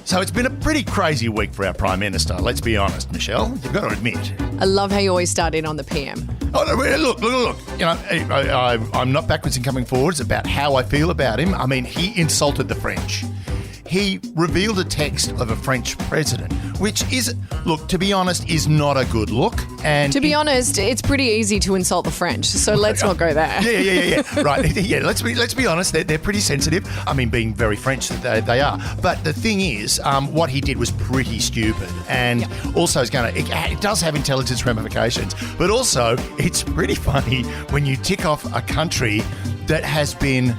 So it's been a pretty crazy week for our Prime Minister, let's be honest, Michelle. You've got to admit. I love how you always start in on the PM. Oh, no, look. You know, I'm not backwards in coming forwards about how I feel about him. I mean, he insulted the French. He revealed a text of a French president, which is, look, to be honest, is not a good look. And to be honest, it's pretty easy to insult the French, so let's not go there. Yeah. Right. Yeah, let's be honest, they're pretty sensitive. I mean, being very French, they are. But the thing is, what he did was pretty stupid. And also it does have intelligence ramifications. But also, it's pretty funny when you tick off a country that has been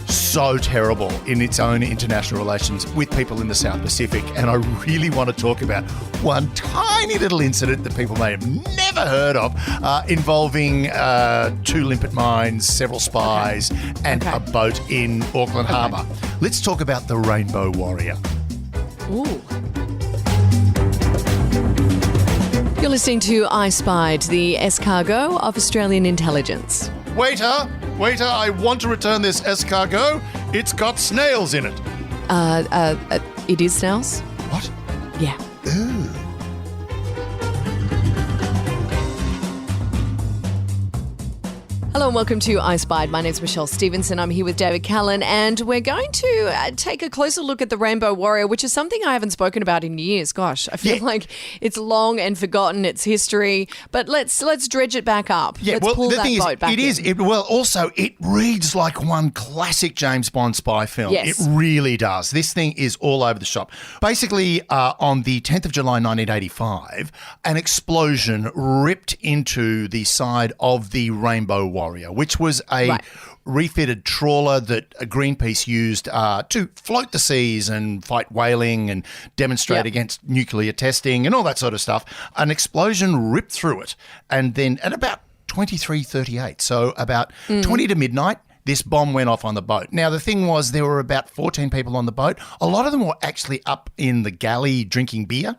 so terrible in its own international relations with people in the South Pacific. And I really want to talk about one tiny little incident that people may have never heard of involving 2 limpet mines, several spies, and a boat in Auckland Harbour. Let's talk about the Rainbow Warrior. Ooh. You're listening to I Spied, the escargot of Australian intelligence. Waiter, I want to return this escargot. It's got snails in it. It is snails? What? Yeah. Ooh. Hello and welcome to I Spied. My name's Michelle Stevenson. I'm here with David Callan and we're going to take a closer look at the Rainbow Warrior, which is something I haven't spoken about in years. Gosh, I feel like it's long and forgotten, its history, but let's dredge it back up. Yeah, let's pull the that thing boat back in. It reads like one classic James Bond spy film. Yes. It really does. This thing is all over the shop. Basically, on the 10th of July 1985, an explosion ripped into the side of the Rainbow Warrior, which was a refitted trawler that Greenpeace used to float the seas and fight whaling and demonstrate against nuclear testing and all that sort of stuff. An explosion ripped through it, and then at about 23:38, so about 20 to midnight, this bomb went off on the boat. Now, the thing was there were about 14 people on the boat. A lot of them were actually up in the galley drinking beer.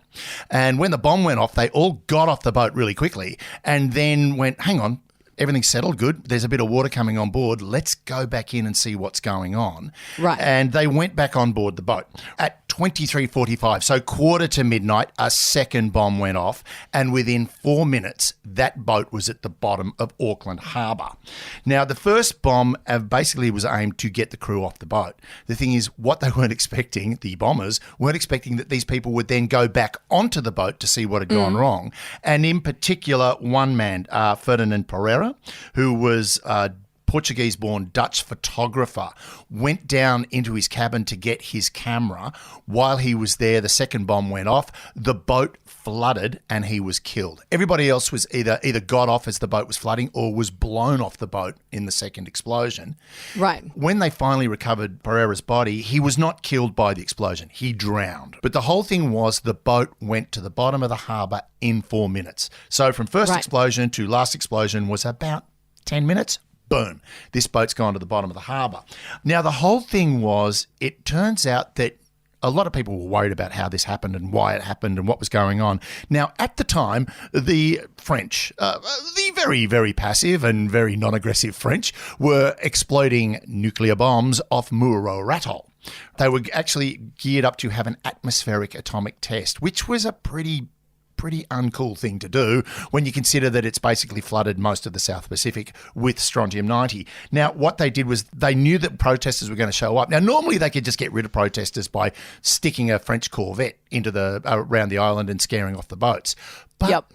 And when the bomb went off, they all got off the boat really quickly and then went, hang on, everything's settled, good. There's a bit of water coming on board. Let's go back in and see what's going on. Right. And they went back on board the boat. At 23:45, so quarter to midnight, a second bomb went off. And within 4 minutes, that boat was at the bottom of Auckland Harbour. Now, the first bomb basically was aimed to get the crew off the boat. The thing is, what they weren't expecting, the bombers, weren't expecting that these people would then go back onto the boat to see what had gone wrong. And in particular, one man, Ferdinand Pereira, who was Portuguese-born Dutch photographer, went down into his cabin to get his camera. While he was there, the second bomb went off. The boat flooded and he was killed. Everybody else was either got off as the boat was flooding or was blown off the boat in the second explosion. Right. When they finally recovered Pereira's body, he was not killed by the explosion. He drowned. But the whole thing was the boat went to the bottom of the harbour in 4 minutes. So from first explosion to last explosion was about 10 minutes. Boom. This boat's gone to the bottom of the harbour. Now, the whole thing was, it turns out that a lot of people were worried about how this happened and why it happened and what was going on. Now, at the time, the French, the very, very passive and very non-aggressive French, were exploding nuclear bombs off Mururoa Atoll. They were actually geared up to have an atmospheric atomic test, which was a pretty uncool thing to do when you consider that it's basically flooded most of the South Pacific with strontium-90. Now, what they did was they knew that protesters were going to show up. Now, normally they could just get rid of protesters by sticking a French Corvette into around the island and scaring off the boats. But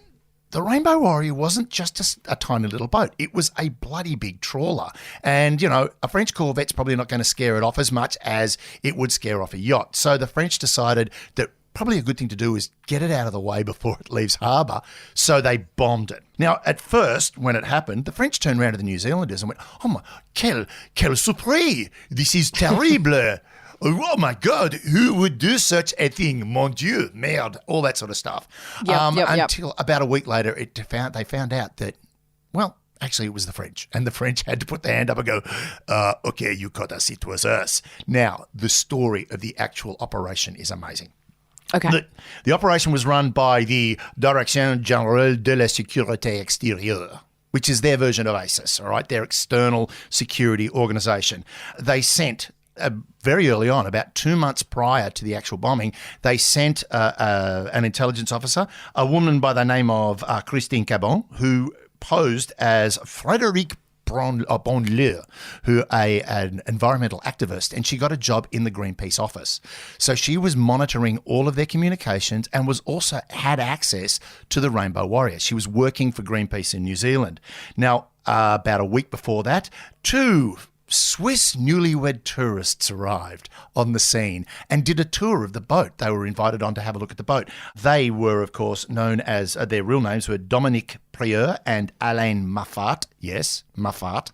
the Rainbow Warrior wasn't just a tiny little boat. It was a bloody big trawler. And, you know, a French Corvette's probably not going to scare it off as much as it would scare off a yacht. So the French decided that probably a good thing to do is get it out of the way before it leaves harbour. So they bombed it. Now, at first, when it happened, the French turned around to the New Zealanders and went, oh, my, quelle surprise! This is terrible! Oh, my God, who would do such a thing? Mon Dieu, merde, all that sort of stuff. Until about a week later, they found out that, well, actually, it was the French, and the French had to put their hand up and go, okay, you caught us, it was us. Now, the story of the actual operation is amazing. Okay. The operation was run by the Direction Générale de la Sécurité Extérieure, which is their version of ISIS, all right, their external security organisation. They sent very early on, about 2 months prior to the actual bombing, they sent an intelligence officer, a woman by the name of Christine Cabon, who posed as Frédéric Bonlieu, who an environmental activist, and she got a job in the Greenpeace office. So she was monitoring all of their communications and was also had access to the Rainbow Warrior. She was working for Greenpeace in New Zealand. Now, about a week before that, two Swiss newlywed tourists arrived on the scene and did a tour of the boat. They were invited on to have a look at the boat. They were, of course, known as, their real names were Dominique Prieur and Alain Maffart. Yes, Maffart.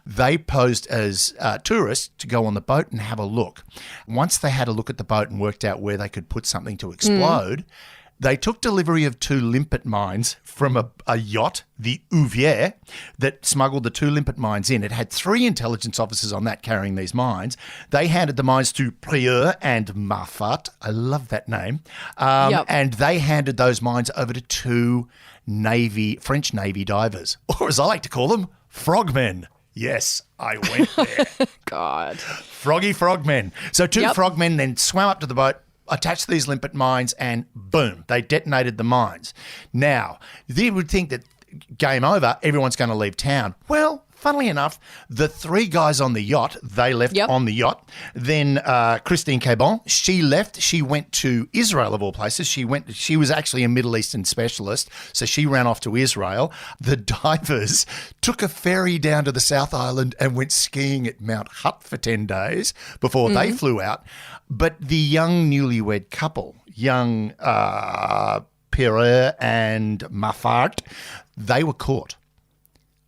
They posed as tourists to go on the boat and have a look. Once they had a look at the boat and worked out where they could put something to explode, they took delivery of 2 limpet mines from a yacht, the Ouvier, that smuggled the 2 limpet mines in. It had 3 intelligence officers on that carrying these mines. They handed the mines to Prieur and Maffat. I love that name. And they handed those mines over to 2 French Navy divers, or as I like to call them, frogmen. Yes, I went there. God. Froggy frogmen. So 2 frogmen then swam up to the boat, attached these limpet mines, and boom, they detonated the mines. Now, you would think that game over, everyone's going to leave town. Well, funnily enough, the 3 guys on the yacht, they left on the yacht. Then Christine Cabon, she left. She went to Israel, of all places. She was actually a Middle Eastern specialist, so she ran off to Israel. The divers took a ferry down to the South Island and went skiing at Mount Hutt for 10 days before they flew out. But the young newlywed couple, young Pierre and Maffart, they were caught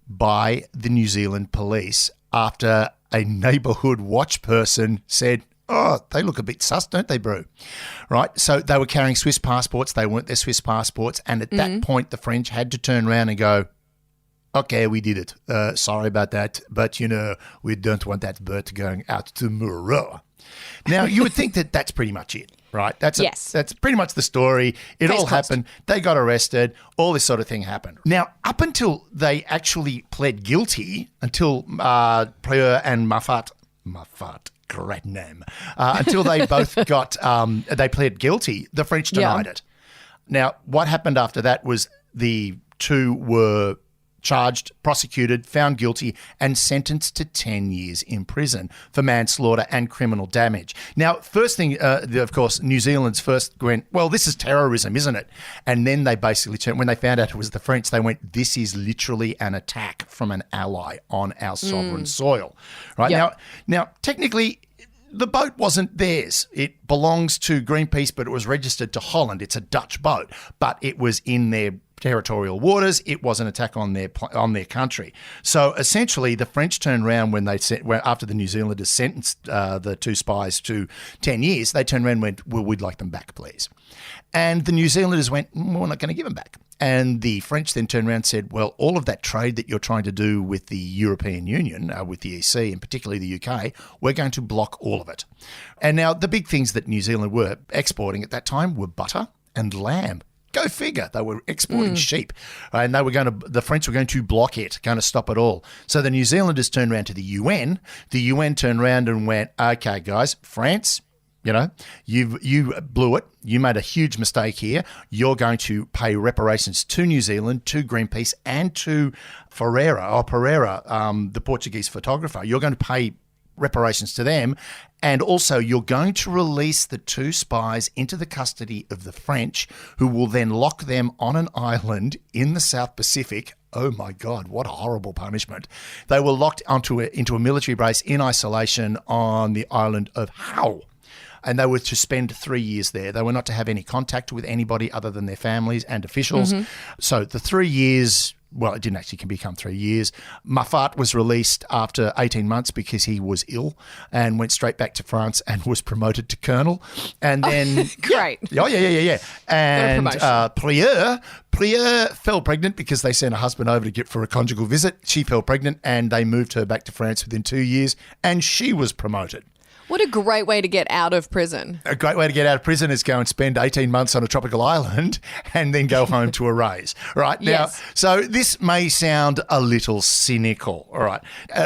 by the New Zealand police after a neighbourhood watch person said, "Oh, they look a bit sus, don't they, bro?" Right? So they were carrying Swiss passports. They weren't their Swiss passports. And at that point, the French had to turn around and go, "Okay, we did it. Sorry about that. But, we don't want that bird going out tomorrow." Now, you would think that that's pretty much it, right? That's pretty much the story. It all happened. They got arrested. All this sort of thing happened. Now, up until they actually pled guilty, until Prieur and Maffat, great name, until they both they pled guilty, the French denied it. Now, what happened after that was the 2 were charged, prosecuted, found guilty, and sentenced to 10 years in prison for manslaughter and criminal damage. Now, first thing, of course, New Zealand's first went, well, this is terrorism, isn't it? And then they basically turned, when they found out it was the French, they went, this is literally an attack from an ally on our sovereign soil. Right? Now, technically, the boat wasn't theirs. It belongs to Greenpeace, but it was registered to Holland. It's a Dutch boat, but it was in their territorial waters. It was an attack on their country. So essentially, the French turned around after the New Zealanders sentenced the 2 spies to 10 years. They turned around and went, "Well, we'd like them back, please." And the New Zealanders went, "We're not going to give them back." And the French then turned around and said, "Well, all of that trade that you're trying to do with the European Union, with the EC, and particularly the UK, we're going to block all of it." And now the big things that New Zealand were exporting at that time were butter and lamb. Go figure. They were exporting sheep, and the French were going to block it, going to stop it all. So the New Zealanders turned around to the UN. The UN turned around and went, "Okay, guys, France, you blew it. You made a huge mistake here. You're going to pay reparations to New Zealand, to Greenpeace, and to Pereira, the Portuguese photographer. You're going to pay reparations to them, and also you're going to release the 2 spies into the custody of the French, who will then lock them on an island in the South Pacific." Oh my God, what a horrible punishment. They were locked into a military base in isolation on the island of Hao. And they were to spend 3 years there. They were not to have any contact with anybody other than their families and officials. So the 3 years, well, it didn't actually become 3 years. Maffat was released after 18 months because he was ill and went straight back to France and was promoted to colonel. And then... Great. Yeah. And Prieur fell pregnant because they sent her husband over for a conjugal visit. She fell pregnant and they moved her back to France within 2 years, and she was promoted. What a great way to get out of prison. A great way to get out of prison is go and spend 18 months on a tropical island and then go home to a raise, right? Now, Yes. so this may sound a little cynical, all right?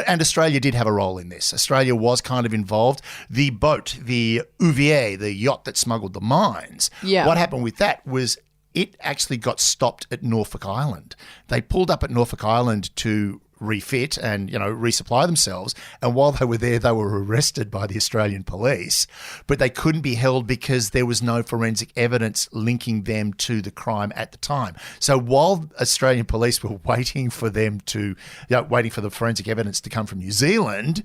And Australia did have a role in this. Australia was kind of involved. The boat, the Uvier, the yacht that smuggled the mines, what happened with that was it actually got stopped at Norfolk Island. They pulled up at Norfolk Island to refit and, resupply themselves. And while they were there, they were arrested by the Australian police, but they couldn't be held because there was no forensic evidence linking them to the crime at the time. So while Australian police were waiting for them to, waiting for the forensic evidence to come from New Zealand,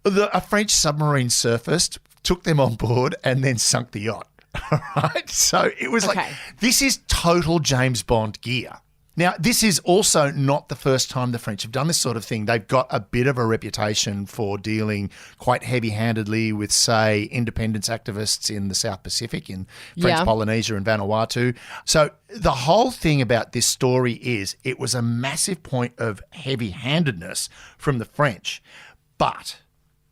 a French submarine surfaced, took them on board and then sunk the yacht. All right. So it was like, this is total James Bond gear. Now, this is also not the first time the French have done this sort of thing. They've got a bit of a reputation for dealing quite heavy-handedly with, say, independence activists in the South Pacific, in French Polynesia and Vanuatu. So the whole thing about this story is it was a massive point of heavy-handedness from the French. But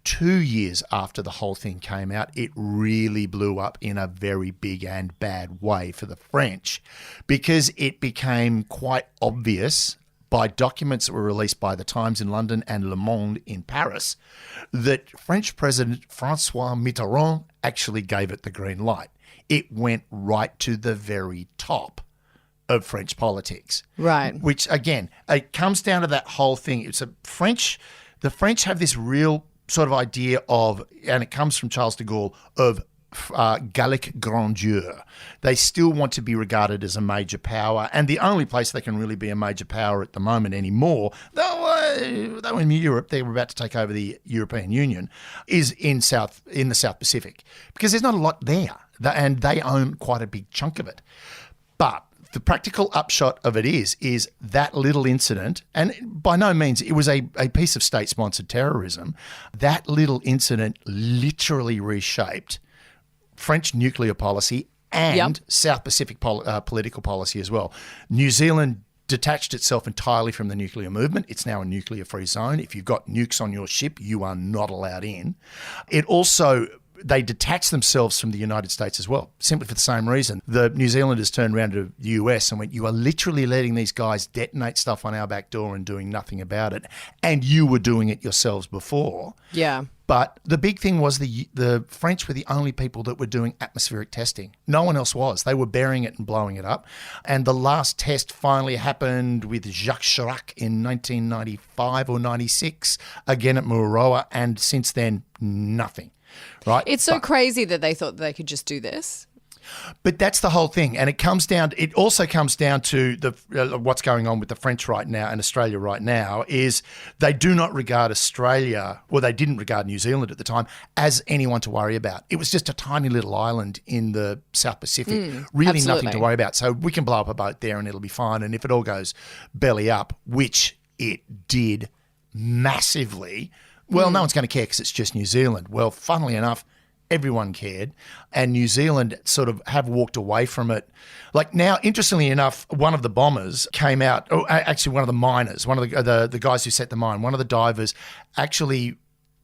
2 years after the whole thing came out, it really blew up in a very big and bad way for the French, because it became quite obvious by documents that were released by the Times in London and Le Monde in Paris that French President François Mitterand actually gave it the green light. It went right to the very top of French politics. Right. Which, again, it comes down to that whole thing. The French have this real sort of idea of, and it comes from Charles de Gaulle, of Gallic grandeur. They still want to be regarded as a major power, and the only place they can really be a major power at the moment anymore, though in Europe, they were about to take over the European Union, is in the South Pacific, because there's not a lot there, and they own quite a big chunk of it. But the practical upshot of it is that little incident, and by no means it was a piece of state-sponsored terrorism, that little incident literally reshaped French nuclear policy and South Pacific political policy as well. New Zealand detached itself entirely from the nuclear movement. It's now a nuclear-free zone. If you've got nukes on your ship, you are not allowed in. They detached themselves from the United States as well, simply for the same reason. The New Zealanders turned around to the US and went, you are literally letting these guys detonate stuff on our back door and doing nothing about it. And you were doing it yourselves before. Yeah. But the big thing was the French were the only people that were doing atmospheric testing. No one else was. They were burying it and blowing it up. And the last test finally happened with Jacques Chirac in 1995 or 96, again at Mururoa, and since then, nothing. Right? It's so crazy that they thought they could just do this. But that's the whole thing. And it also comes down to what's going on with the French right now and Australia right now is they do not regard Australia, or they didn't regard New Zealand at the time, as anyone to worry about. It was just a tiny little island in the South Pacific, really nothing to worry about. So we can blow up a boat there and it'll be fine. And if it all goes belly up, which it did massively, well, no one's going to care because it's just New Zealand. Well, funnily enough, everyone cared, and New Zealand sort of have walked away from it. Like now, interestingly enough, one of the bombers came out, actually one of the miners, one of the guys who set the mine, one of the divers actually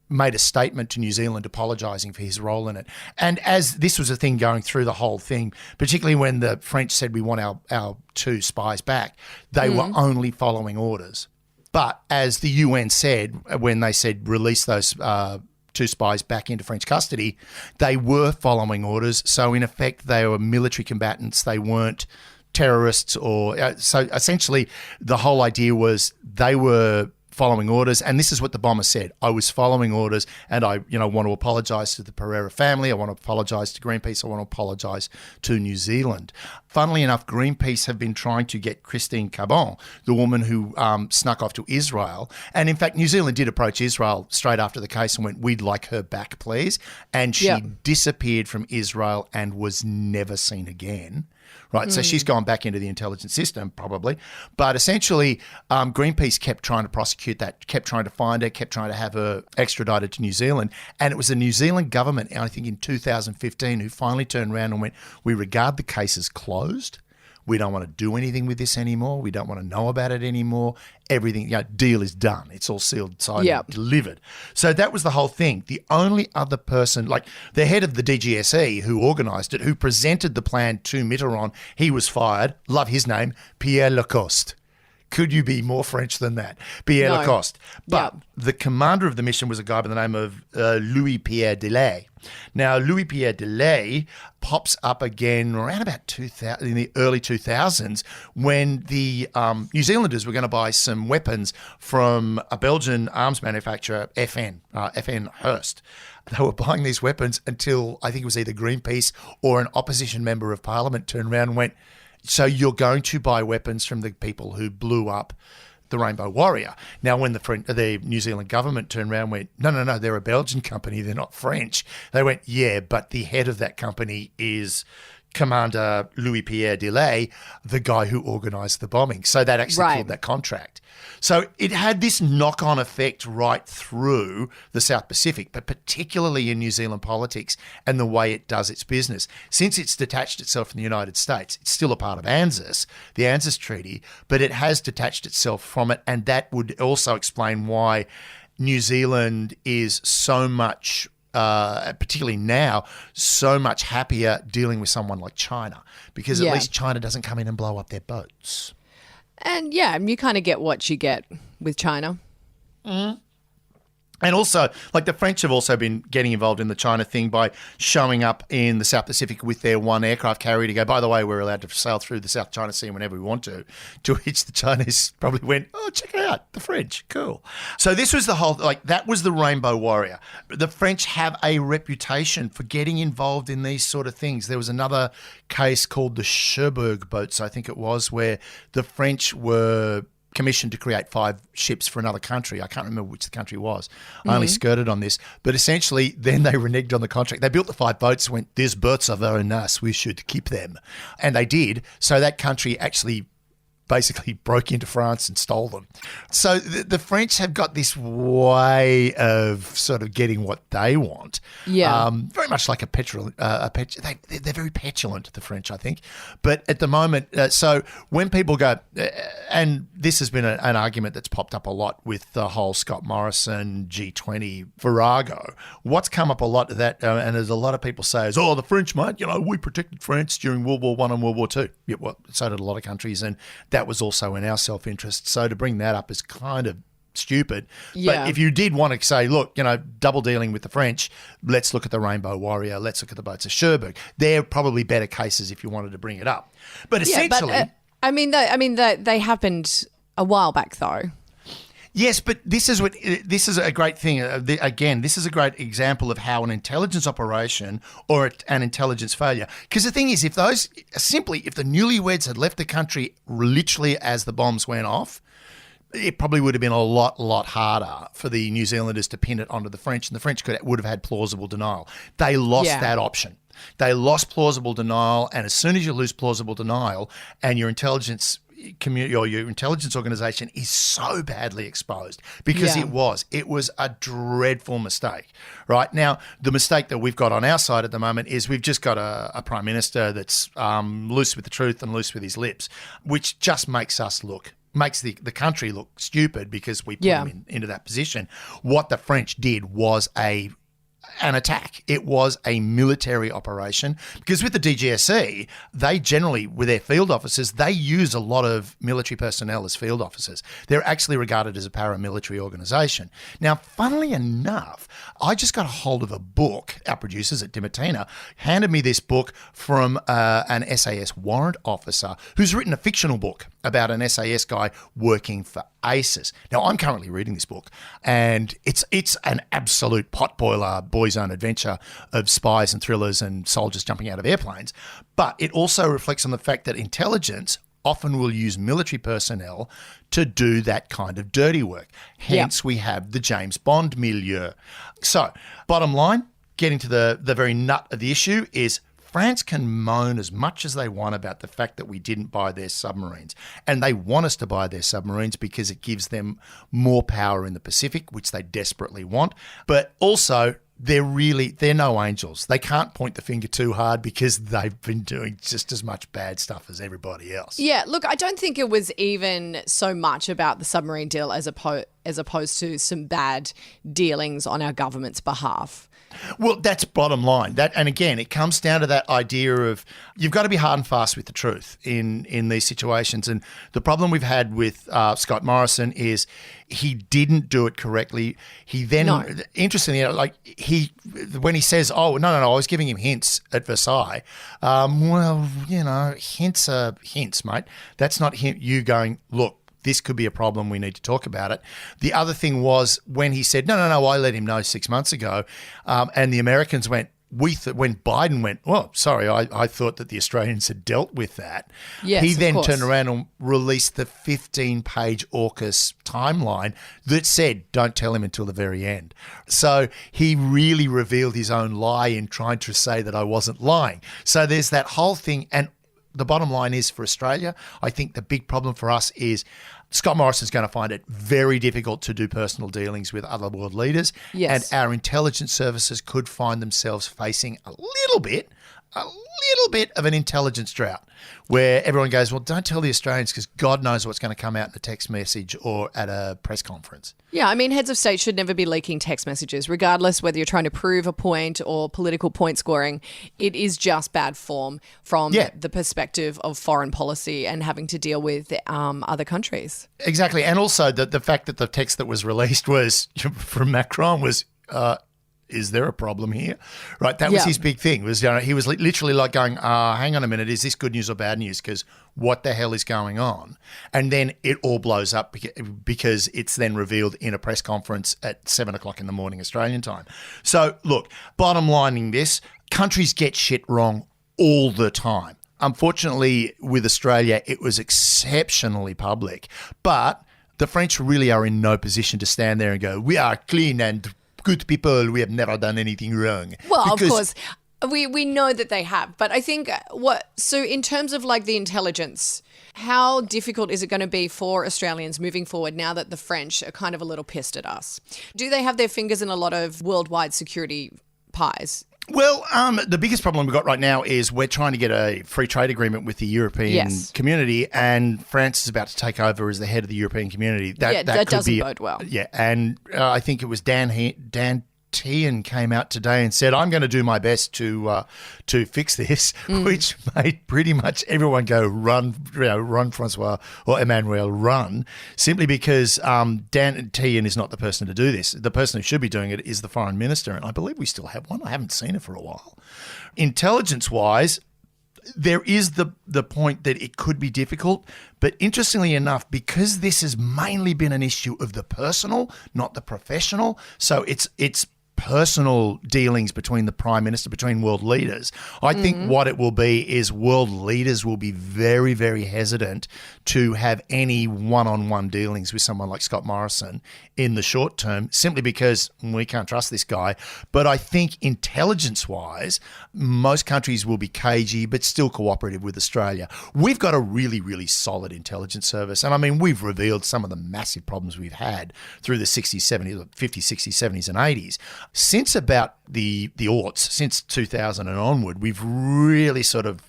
made a statement to New Zealand apologising for his role in it. And as this was a thing going through the whole thing, particularly when the French said we want our 2 spies back, they were only following orders. But as the UN said, when they said release those 2 spies back into French custody, they were following orders. So in effect, they were military combatants. They weren't terrorists so essentially the whole idea was they were following orders. And this is what the bomber said. I was following orders, and I want to apologise to the Pereira family. I want to apologise to Greenpeace. I want to apologise to New Zealand. Funnily enough, Greenpeace have been trying to get Christine Cabon, the woman who snuck off to Israel. And in fact, New Zealand did approach Israel straight after the case and went, we'd like her back, please. And she disappeared from Israel and was never seen again. Right, so she's gone back into the intelligence system probably. But essentially, Greenpeace kept trying to prosecute that, kept trying to find her, kept trying to have her extradited to New Zealand. And it was the New Zealand government, I think in 2015, who finally turned around and went, we regard the case as closed. We don't want to do anything with this anymore. We don't want to know about it anymore. Everything, deal is done. It's all sealed, signed, and delivered. So that was the whole thing. The only other person, like the head of the DGSE who organised it, who presented the plan to Mitterrand, he was fired. Love his name, Pierre Lacoste. Could you be more French than that? Pierre Lacoste. But the commander of the mission was a guy by the name of Louis-Pierre Delay. Now, Louis-Pierre Delay pops up again around about 2000, in the early 2000s when the New Zealanders were going to buy some weapons from a Belgian arms manufacturer, FN Hurst. They were buying these weapons until I think it was either Greenpeace or an opposition member of parliament turned around and went, so you're going to buy weapons from the people who blew up the Rainbow Warrior. Now, when the New Zealand government turned around and went, no, they're a Belgian company, they're not French. They went, yeah, but the head of that company is Commander Louis-Pierre Delay, the guy who organised the bombing. So that actually killed that contract. So it had this knock-on effect right through the South Pacific, but particularly in New Zealand politics and the way it does its business. Since it's detached itself from the United States, it's still a part of ANZUS, the ANZUS Treaty, but it has detached itself from it, and that would also explain why New Zealand is so much particularly now, so much happier dealing with someone like China, because at least China doesn't come in and blow up their boats. And you kind of get what you get with China. Mm. And also, like the French have also been getting involved in the China thing by showing up in the South Pacific with their one aircraft carrier to go, by the way, we're allowed to sail through the South China Sea whenever we want to which the Chinese probably went, oh, check it out, the French, cool. So this was the whole, that was the Rainbow Warrior. The French have a reputation for getting involved in these sort of things. There was another case called the Cherbourg boats, I think it was, where the French were commissioned to create 5 ships for another country. I can't remember which the country was. I only skirted on this. But essentially, then they reneged on the contract. They built the 5 boats, went, these boats are very nice, we should keep them. And they did. So that country actually basically broke into France and stole them. So the French have got this way of sort of getting what they want. Yeah. Very much like they're very petulant, the French, I think. But at the moment, so when people go, and this has been an argument that's popped up a lot with the whole Scott Morrison G20 virago. What's come up a lot of that, and there's a lot of people say, is, the French, mate, we protected France during World War I and World War II. Yeah, well, so did a lot of countries, and that was also in our self-interest. So to bring that up is kind of stupid. Yeah. But if you did want to say, look, double dealing with the French, let's look at the Rainbow Warrior, let's look at the boats of Cherbourg. They're probably better cases if you wanted to bring it up. But essentially... they happened a while back, though. Yes, but this is a great thing. Again, this is a great example of how an intelligence operation or an intelligence failure. Because the thing is, if the newlyweds had left the country literally as the bombs went off, it probably would have been a lot harder for the New Zealanders to pin it onto the French, and the French would have had plausible denial. They lost that option. They lost plausible denial, and as soon as you lose plausible denial and your intelligence community or your intelligence organization is so badly exposed, because it was a dreadful mistake. Right now, the mistake that we've got on our side at the moment is we've just got a prime minister that's loose with the truth and loose with his lips, which just makes the country look stupid because we put him into that position. What the French did was an attack. It was a military operation, because with the DGSE, they generally, with their field officers, they use a lot of military personnel as field officers. They're actually regarded as a paramilitary organisation. Now, funnily enough, I just got a hold of a book. Our producers at Dimatina handed me this book from an SAS warrant officer who's written a fictional book about an SAS guy working for ISIS. Now, I'm currently reading this book, and it's an absolute potboiler, boys' own adventure of spies and thrillers and soldiers jumping out of airplanes. But it also reflects on the fact that intelligence often will use military personnel to do that kind of dirty work. Hence, we have the James Bond milieu. So, bottom line, getting to the very nut of the issue is France can moan as much as they want about the fact that we didn't buy their submarines. And they want us to buy their submarines because it gives them more power in the Pacific, which they desperately want. But also, they're no angels. They can't point the finger too hard because they've been doing just as much bad stuff as everybody else. Yeah, look, I don't think it was even so much about the submarine deal as opposed to some bad dealings on our government's behalf. Well, that's bottom line. And again, it comes down to that idea of you've got to be hard and fast with the truth in these situations. And the problem we've had with Scott Morrison is he didn't do it correctly. He then, interestingly, when he says, "Oh, no, I was giving him hints at Versailles." Well, hints are hints, mate. That's not you going, "Look, this could be a problem. We need to talk about it." The other thing was when he said, no, I let him know 6 months ago. And the Americans went, when Biden went, "Oh, sorry, I thought that the Australians had dealt with that." Yes, he then of course. turned around and released the 15-page AUKUS timeline that said, don't tell him until the very end. So he really revealed his own lie in trying to say that I wasn't lying. So there's that whole thing. And the bottom line is for Australia, I think the big problem for us is Scott Morrison's going to find it very difficult to do personal dealings with other world leaders. Yes. And our intelligence services could find themselves facing a little bit of an intelligence drought where everyone goes, well, don't tell the Australians because God knows what's going to come out in a text message or at a press conference. Yeah, I mean, heads of state should never be leaking text messages, regardless whether you're trying to prove a point or political point scoring. It is just bad form from the perspective of foreign policy and having to deal with other countries. Exactly. And also the fact that the text that was released was from Macron was is there a problem here? Right, that was his big thing. He was literally like going, hang on a minute, is this good news or bad news? Because what the hell is going on? And then it all blows up because it's then revealed in a press conference at 7 o'clock in the morning Australian time. So, look, bottom lining this, countries get shit wrong all the time. Unfortunately, with Australia, it was exceptionally public. But the French really are in no position to stand there and go, we are clean and good people, we have never done anything wrong. Well, of course, we know that they have. But I think so in terms of like the intelligence, how difficult is it going to be for Australians moving forward now that the French are kind of a little pissed at us? Do they have their fingers in a lot of worldwide security pies? Well, the biggest problem we've got right now is we're trying to get a free trade agreement with the European community, and France is about to take over as the head of the European community. That doesn't bode well. Yeah, and I think it was Dan Tehan came out today and said, I'm going to do my best to fix this, which made pretty much everyone go, run, Francois, or Emmanuel, run, simply because Dan Tehan is not the person to do this. The person who should be doing it is the foreign minister, and I believe we still have one. I haven't seen it for a while. Intelligence-wise, there is the point that it could be difficult, but interestingly enough, because this has mainly been an issue of the personal, not the professional, so it's personal dealings between the Prime Minister, between world leaders. I think what it will be is world leaders will be very, very hesitant to have any one-on-one dealings with someone like Scott Morrison in the short term, simply because we can't trust this guy. But I think intelligence-wise, most countries will be cagey but still cooperative with Australia. We've got a really, really solid intelligence service. And I mean, we've revealed some of the massive problems we've had through the 60s, 70s, 50s, 60s, 70s and 80s. Since about the aughts, since 2000 and onward, we've really sort of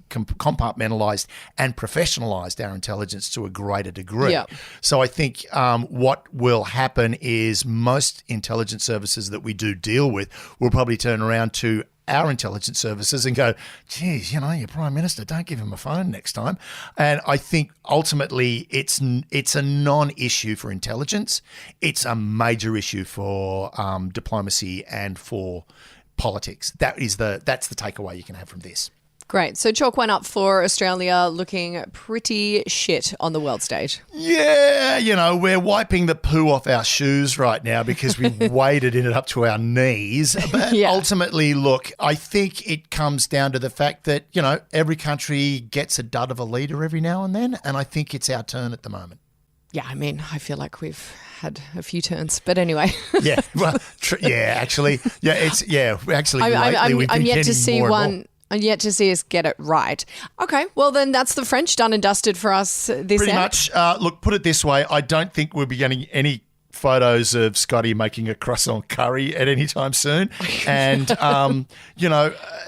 compartmentalized and professionalized our intelligence to a greater degree. Yep. So I think what will happen is most intelligence services that we do deal with will probably turn around to our intelligence services and go, geez, your Prime Minister, don't give him a phone next time. And I think ultimately it's a non-issue for intelligence. It's a major issue for diplomacy and for politics. That's the takeaway you can have from this. Great. So chalk one up for Australia looking pretty shit on the world stage. Yeah, we're wiping the poo off our shoes right now because we've waded in it up to our knees. But ultimately, look, I think it comes down to the fact that, every country gets a dud of a leader every now and then, and I think it's our turn at the moment. Yeah, I mean, I feel like we've had a few turns, but anyway. Yeah, well, actually, lately we've been getting more and more. I'm yet to see us get it right. Okay, well then that's the French done and dusted for us this Pretty much. Look, put it this way, I don't think we'll be getting any photos of Scotty making a croissant curry at any time soon. And,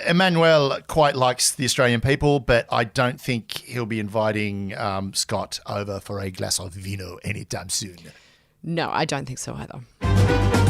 Emmanuel quite likes the Australian people, but I don't think he'll be inviting Scott over for a glass of vino anytime soon. No, I don't think so either.